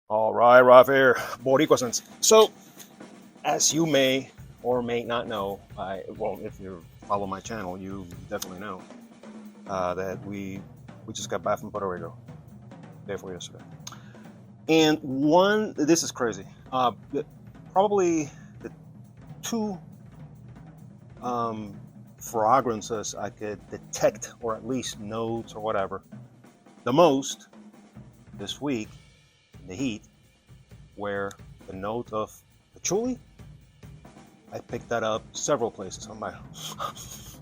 All right, Ralph here, Boricua sense. So, as you may or may not know, if you follow my channel, you definitely know that we just got back from Puerto Rico day before yesterday. And this is crazy. Probably the two fragrances I could detect, or at least notes or whatever, the most this week in the heat, were the note of patchouli. I picked that up several places. I'm like,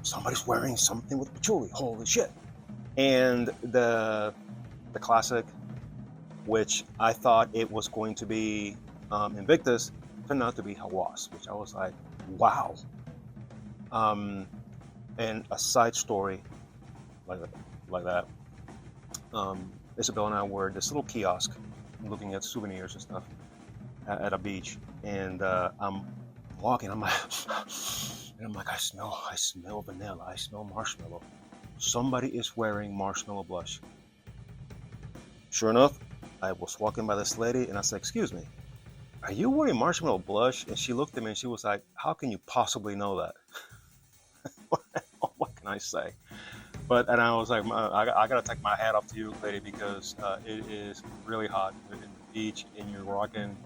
somebody's wearing something with patchouli. Holy shit! And the classic, which I thought it was going to be Invictus, turned out to be Hawass, which I was like, wow. Um, and a side story like that. Isabel and I were at this little kiosk, looking at souvenirs and stuff at a beach, and I'm walking. I'm like, and I'm like, I smell vanilla. I smell marshmallow. Somebody is wearing marshmallow blush. Sure enough, I was walking by this lady, and I said, "Excuse me, are you wearing marshmallow blush?" And she looked at me, and she was like, "How can you possibly know that?" What can I say? And I was like, I gotta take my hat off to you, lady, because it is really hot in the beach, and you're rocking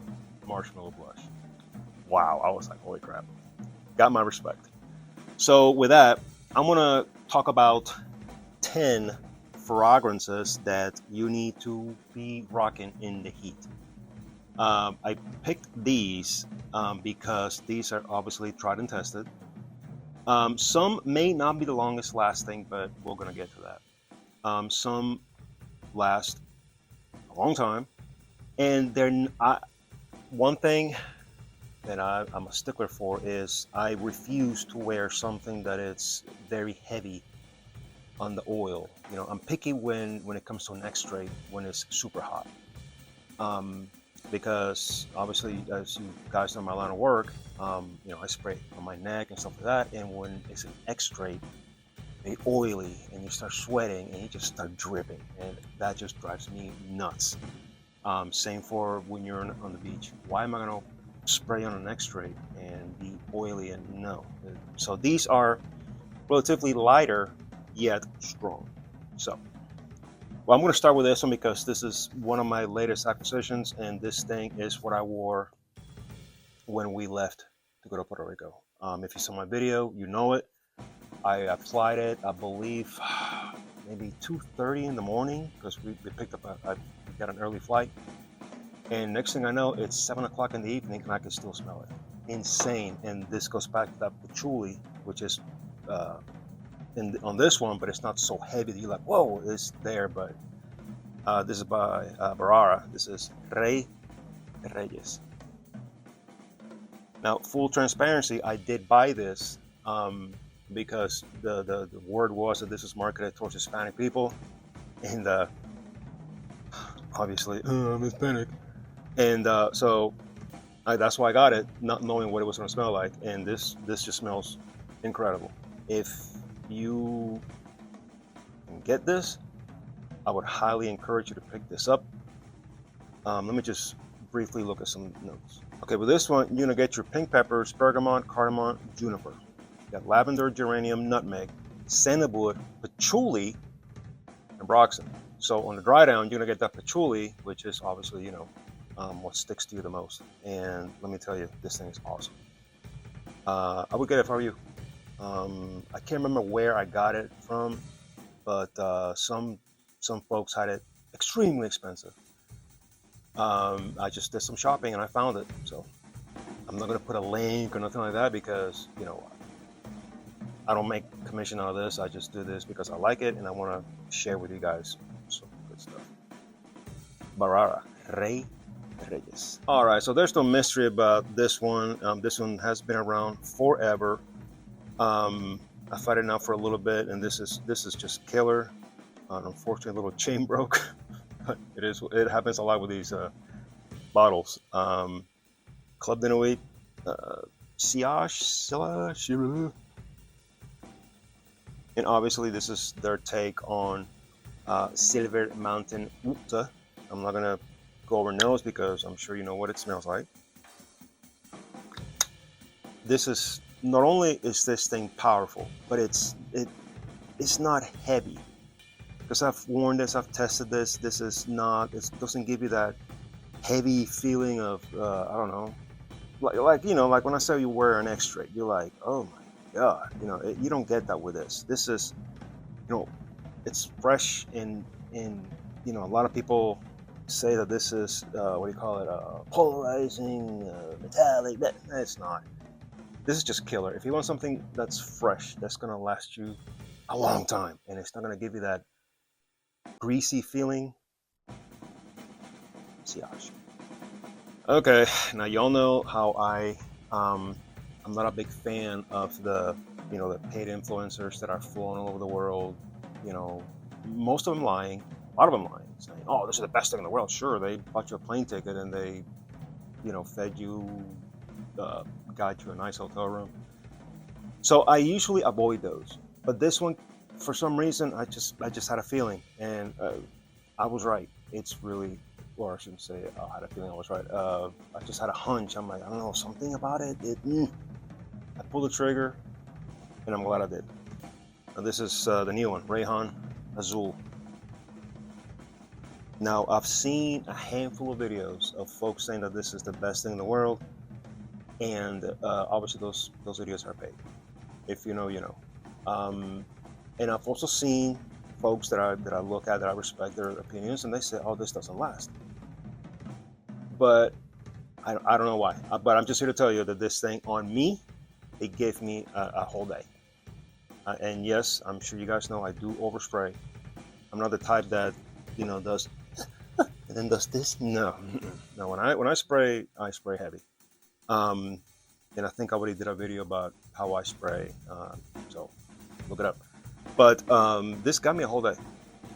marshmallow blush. Wow, I was like, holy crap, got my respect. So with that, I'm gonna talk about 10 fragrances that you need to be rocking in the heat. I picked these because these are obviously tried and tested. Some may not be the longest lasting, but we're gonna get to that. Some last a long time, and one thing that I'm a stickler for is I refuse to wear something that is very heavy on the oil. I'm picky when it comes to an extrait when it's super hot. Because obviously, as you guys know, my line of work, I spray it on my neck and stuff like that. And when it's an extrait, they oily, and you start sweating, and you just start dripping, and that just drives me nuts. Same for when you're on the beach. Why am I gonna spray on an extrait and be oily? And no. So these are relatively lighter yet strong. So, well, I'm going to start with this one because this is one of my latest acquisitions, and this thing is what I wore when we left to go to Puerto Rico. If you saw my video, you know it. I applied it, I believe, maybe 2:30 in the morning because we picked up we got an early flight, and next thing I know, it's 7 o'clock in the evening, and I can still smell it. Insane. And this goes back to that patchouli, which is on this one, but it's not so heavy that you're like, whoa, it's there. But this is by Barara. This is Rey Reyes. Now, full transparency, I did buy this because the word was that this is marketed towards Hispanic people, and obviously I'm Hispanic, and so that's why I got it, not knowing what it was going to smell like. And this just smells incredible. If you can get this, I would highly encourage you to pick this up. Let me just briefly look at some notes. Okay, with this one, you're gonna get your pink peppers, bergamot, cardamom, juniper. You got lavender, geranium, nutmeg, sandalwood, patchouli, and broxin. So on the dry down, you're gonna get that patchouli, which is obviously what sticks to you the most. And let me tell you, this thing is awesome. I would get it for you. I can't remember where I got it from, but some folks had it extremely expensive. I just did some shopping and I found it. So I'm not going to put a link or nothing like that because, I don't make commission out of this. I just do this because I like it and I want to share with you guys some good stuff. Barara, Rey Reyes. All right, so there's no mystery about this one. This one has been around forever. I fight it now for a little bit, and this is just killer. Unfortunately, a little chain broke. It happens a lot with these bottles. Club de Nuit, Silla, Shiru. And obviously, this is their take on Silver Mountain Ute. I'm not going to go over nose because I'm sure you know what it smells like. This is not only is this thing powerful, but it's not heavy. Because I've worn this, I've tested this. This is not. It doesn't give you that heavy feeling of I don't know, like you know, like when I say you wear an X-ray, you're like, oh my god, you know, you don't get that with this. This is, you know, it's fresh and you know, a lot of people say that this is what do you call it, polarizing, metallic. But it's not. This is just killer. If you want something that's fresh, that's gonna last you a long time, and it's not gonna give you that greasy feeling. Siage. Okay, now y'all know how I'm not a big fan of the, you know, the paid influencers that are flown all over the world. You know, most of them lying, a lot of them lying, saying, "Oh, this is the best thing in the world." Sure, they bought you a plane ticket and they, you know, fed you, got you a nice hotel room. So I usually avoid those, but this one, for some reason, I just had a feeling, and I was right. It's really, or I shouldn't say I had a feeling I was right. I just had a hunch. I'm like, I don't know, something about it. I pulled the trigger, and I'm glad I did. Now, this is the new one, Rayhan Azul. Now, I've seen a handful of videos of folks saying that this is the best thing in the world, and obviously those videos are paid. If you know, you know. And I've also seen folks that I look at, that I respect their opinions, and they say, "Oh, this doesn't last." But I don't know why. But I'm just here to tell you that this thing on me, it gave me a whole day. And yes, I'm sure you guys know I do overspray. I'm not the type that, you know, does and then does this. No, no. When I spray heavy. And I think I already did a video about how I spray. So look it up. But this got me a whole day.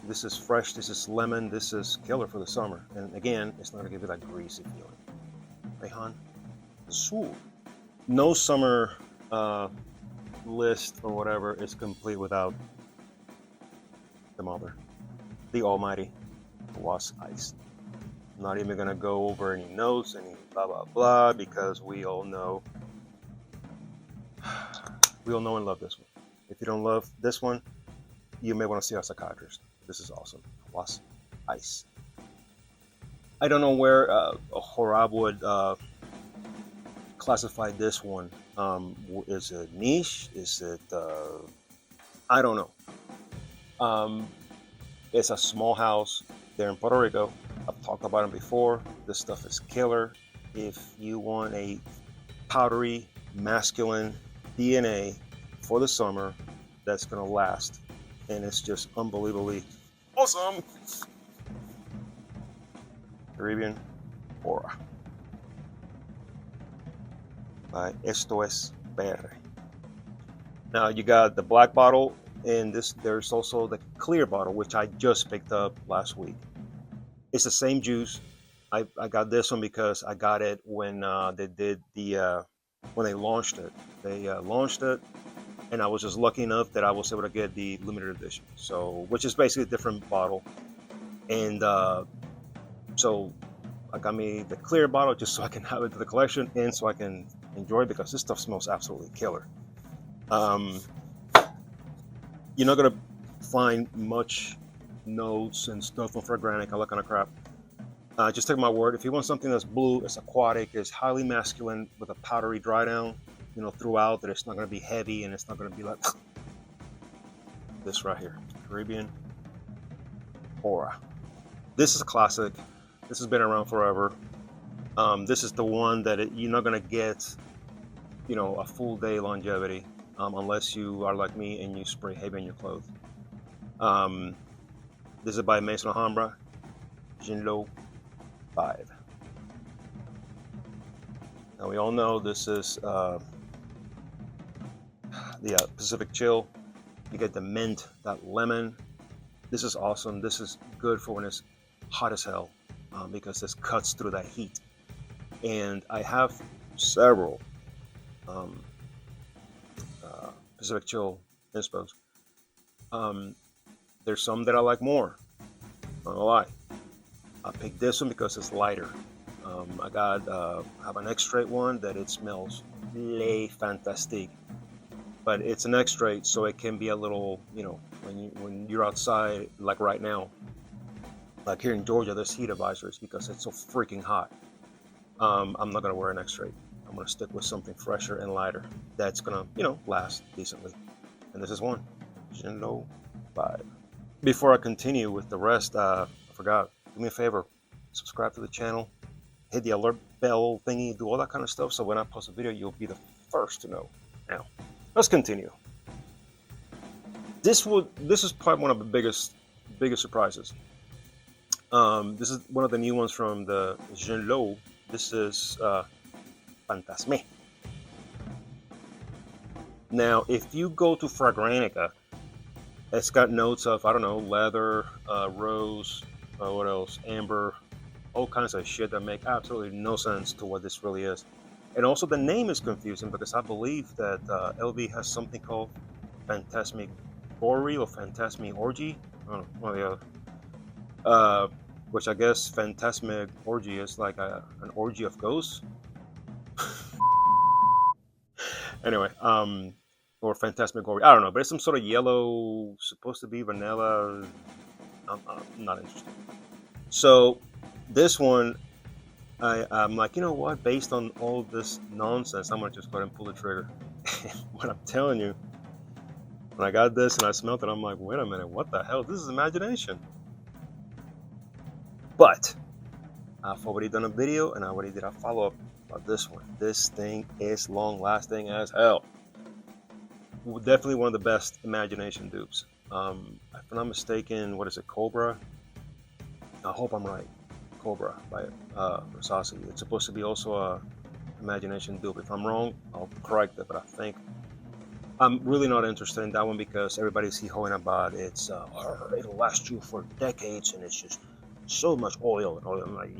This is fresh. This is lemon. This is killer for the summer. And again, it's not gonna give you that greasy feeling. Rayhan Azul. No summer list or whatever is complete without the mother, the almighty Was Ice. I'm not even gonna go over any notes, any blah blah blah, because we all know and love this one. If you don't love this one, you may want to see a psychiatrist. This is awesome. Was Ice. I don't know where Horab would classify this one. Is it niche? Is it? I don't know. It's a small house there in Puerto Rico. I've talked about it before. This stuff is killer. If you want a powdery, masculine DNA for the summer, that's gonna last, and it's just unbelievably awesome. Caribbean Aura by Esto Es PR. Now you got the black bottle, and there's also the clear bottle, which I just picked up last week. It's the same juice. I got this one because I got it when they did the when they launched it. They launched it, and I was just lucky enough that I was able to get the limited edition. So, which is basically a different bottle, and so I got me the clear bottle just so I can have it to the collection and so I can enjoy it, because this stuff smells absolutely killer. You're not gonna find much notes and stuff on Fragranic, all that kind of crap. Just take my word. If you want something that's blue, it's aquatic, it's highly masculine with a powdery dry down, you know, throughout, that it's not going to be heavy and it's not going to be like this right here, Caribbean Aura. This is a classic. This has been around forever. This is the one that you're not going to get, you know, a full day longevity, unless you are like me and you spray heavy on your clothes. This is by Maison Alhambra, Jinlo 5. Now we all know this is the Pacific Chill. You get the mint, that lemon. This is awesome. This is good for when it's hot as hell, because this cuts through that heat. And I have several Pacific Chill inspos. There's some that I like more, not gonna lie. I picked this one because it's lighter. I got have an X-straight one that it smells le fantastic, but it's an X-straight, so it can be a little, when you're outside, like right now, like here in Georgia, there's heat advisories because it's so freaking hot. I'm not gonna wear an X-straight. I'm gonna stick with something fresher and lighter that's gonna, last decently. And this is one, Jinlo 5. Before I continue with the rest, I forgot. Do me a favor, subscribe to the channel, hit the alert bell thingy, do all that kind of stuff. So when I post a video, you'll be the first to know. Now, let's continue. This is probably one of the biggest surprises. This is one of the new ones from the Jinlo. This is Fantasme. Now, if you go to Fragrantica, it's got notes of, I don't know, leather, rose, what else, amber, all kinds of shit that make absolutely no sense to what this really is. And also the name is confusing because I believe that LV has something called Fantasmic Gory or Fantasmic Orgy. I don't know, one or the other. Which I guess Fantasmic Orgy is like an orgy of ghosts. Anyway, or Phantasmagoria. I don't know, but it's some sort of yellow, supposed to be vanilla. I'm not interested. So this one, I'm like, you know what? Based on all this nonsense, I'm gonna just go ahead and pull the trigger. What I'm telling you, when I got this and I smelled it, I'm like, wait a minute, what the hell? This is imagination. But I've already done a video and I already did a follow-up about this one. This thing is long-lasting as hell. Definitely one of the best imagination dupes. If I'm not mistaken, what is it, Cobra? I hope I'm right. Cobra by Versace. It's supposed to be also a imagination dupe. If I'm wrong, I'll correct it, but I think I'm really not interested in that one because everybody's hoeing about it's it'll last you for decades and it's just so much oil and oil. I'm like,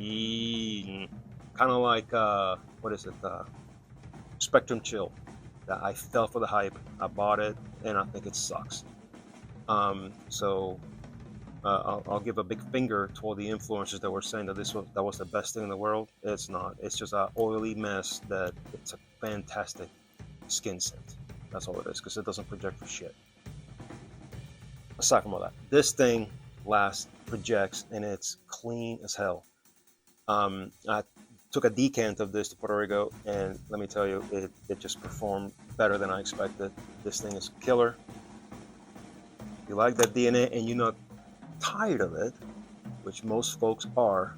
kind of like what is it, Spectrum Chill. That I fell for the hype. I bought it and I think it sucks. So I'll give a big finger to all the influencers that were saying that that was the best thing in the world. It's not. It's just an oily mess that it's a fantastic skin scent. That's all it is, because it doesn't project for shit. Aside from all that, this thing lasts, projects, and it's clean as hell. I took a decant of this to Puerto Rico, and let me tell you, it just performed better than I expected. This thing is killer. If you like that DNA and you're not tired of it, which most folks are,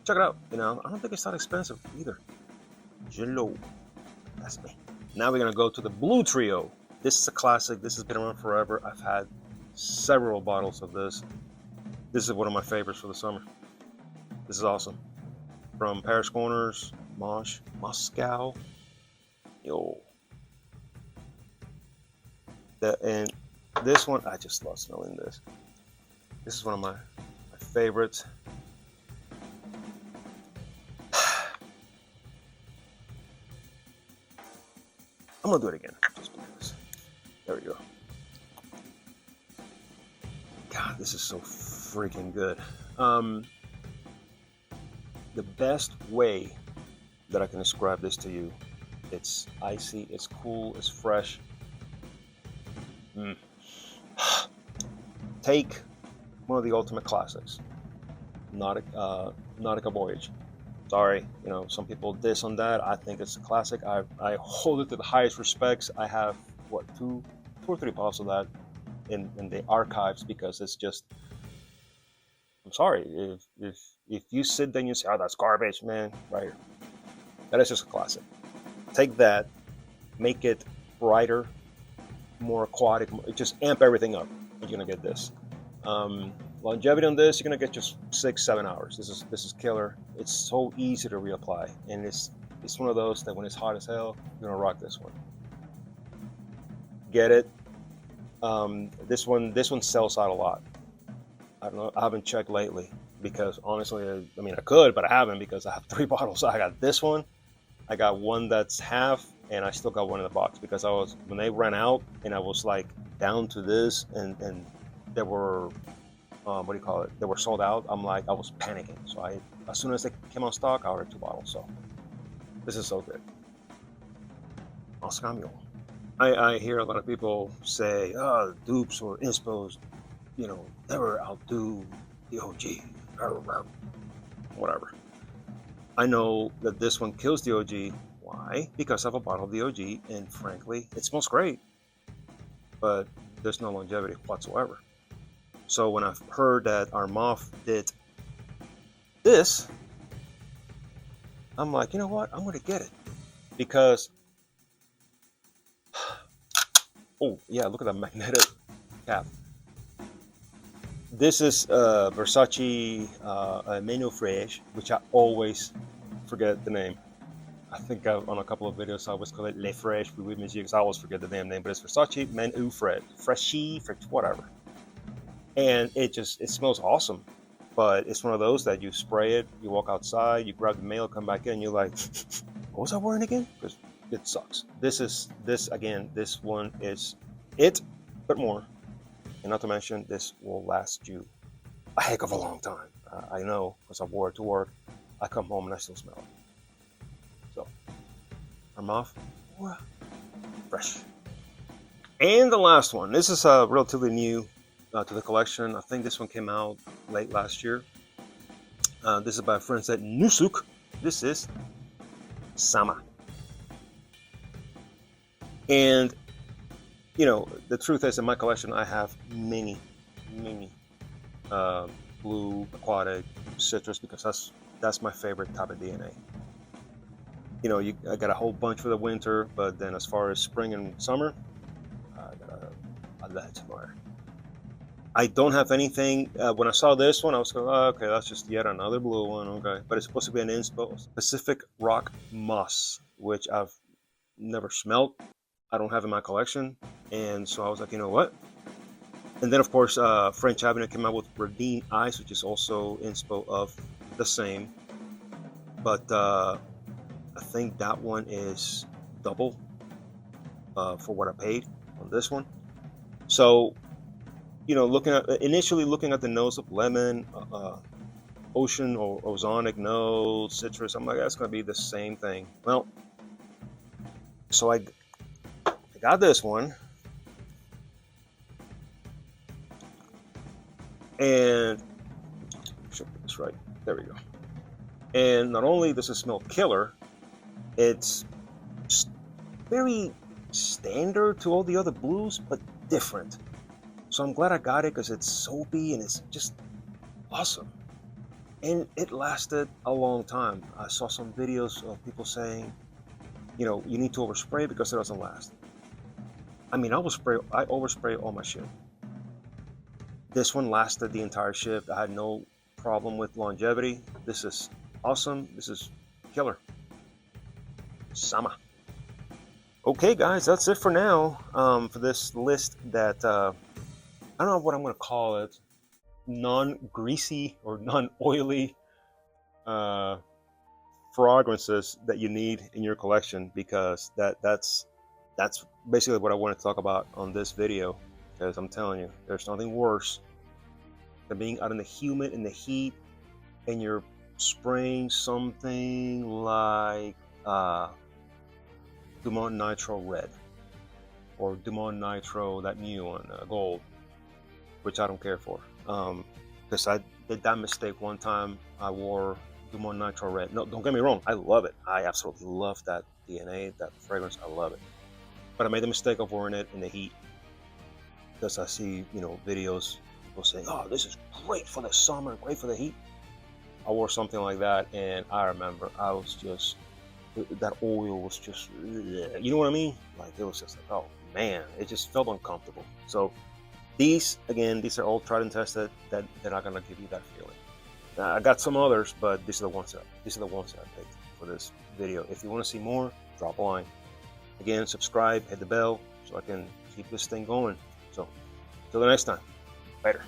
check it out. I don't think it's that expensive either. Jello. That's me. Now we're gonna go to the Blue Trio. This is a classic. This has been around forever. I've had several bottles of this. This is one of my favorites for the summer. This is awesome. From Paris Corners, Moscow. Yo. And this one, I just love smelling this. This is one of my favorites. I'm gonna do it again, just because. There we go. God, this is so freaking good. The best way that I can describe this to you, it's icy, it's cool, it's fresh. Take one of the ultimate classics, Nautica Voyage. Sorry, some people diss on that. I think it's a classic. I hold it to the highest respects. I have two or three bottles of that in the archives because it's just. I'm sorry if you sit there and you say, "Oh, that's garbage, man," right here. That is just a classic. Take that, make it brighter, more aquatic, just amp everything up, and you're gonna get this. Longevity on this, you're gonna get just 6-7 hours. This is killer. It's so easy to reapply, and it's one of those that when it's hot as hell, you're gonna rock this one. Get it? This one sells out a lot. I don't know. I haven't checked lately because honestly, I could, but I haven't because I have 3 bottles. I got this one, I got one that's half, and I still got one in the box because when they ran out, and I was like down to this, and there were what do you call it? They were sold out. I'm like, I was panicking. So as soon as they came on stock, I ordered 2 bottles. So this is so good. Oscar Mule. I hear a lot of people say, oh, dupes or inspos, never outdo the OG, whatever. I know that this one kills the OG. Why? Because I have a bottle of the OG, and frankly, it smells great, but there's no longevity whatsoever. So when I've heard that Armaf did this, I'm like, you know what? I'm going to get it. Because, oh, yeah, look at that magnetic cap. This is Versace Menu Fresh, which I always forget the name. I think on a couple of videos I always call it Le Fresh with Monsieur because I always forget the damn name, but it's Versace Menu Fresh, Freshy, whatever. And it smells awesome. But it's one of those that you spray it, you walk outside, you grab the mail, come back in, you're like, what was I wearing again? Because it sucks. This one is it, but more. And not to mention, this will last you a heck of a long time. I know, because I wore it to work. I come home and I still smell it. So, I'm off. Fresh. And the last one. This is relatively new to the collection. I think this one came out late last year. This is by friends at Nusuk. This is Sama. And the truth is, in my collection, I have many blue, aquatic, citrus, because that's my favorite type of DNA. I got a whole bunch for the winter, but then as far as spring and summer, I got a lot more. I don't have anything. When I saw this one, I was going, oh, okay, that's just yet another blue one, okay. But it's supposed to be an inspo, Pacific Rock Moss, which I've never smelled. I don't have in my collection, and so I was like, you know what? And then, of course, French Avenue came out with Radine Ice, which is also inspo of the same, but I think that one is double for what I paid on this one. So, initially looking at the notes of lemon, ocean or ozonic notes, citrus, I'm like, that's going to be the same thing. Well, so I got this one, and should put this right. There we go. And not only does it smell killer, it's very standard to all the other blues, but different. So I'm glad I got it because it's soapy and it's just awesome. And it lasted a long time. I saw some videos of people saying, you need to overspray because it doesn't last. I mean, I overspray all my shit. This one lasted the entire shift. I had no problem with longevity. This is awesome. This is killer. Sama. Okay, guys, that's it for now. For this list that I don't know what I'm going to call it. Non-greasy or non-oily fragrances that you need in your collection, because that's basically what I want to talk about on this video, because I'm telling you, there's nothing worse than being out in the humid, in the heat, and you're spraying something like Dumont Nitro Red or Dumont Nitro, that new one, Gold, which I don't care for, because I did that mistake one time. I wore Dumont Nitro Red. No, don't get me wrong, I love it. I absolutely love that DNA, that fragrance. I love it. But I made the mistake of wearing it in the heat, because I see, videos, people saying, oh, this is great for the summer, great for the heat. I wore something like that, and I remember I was just, that oil was just, you know what I mean? Like, it was just like, oh man, it just felt uncomfortable. So these are all tried and tested, that they're not gonna give you that feeling. Now, I got some others, but these are the ones that I picked for this video. If you want to see more, drop a line. Again, subscribe, hit the bell, so I can keep this thing going. So, till the next time, later.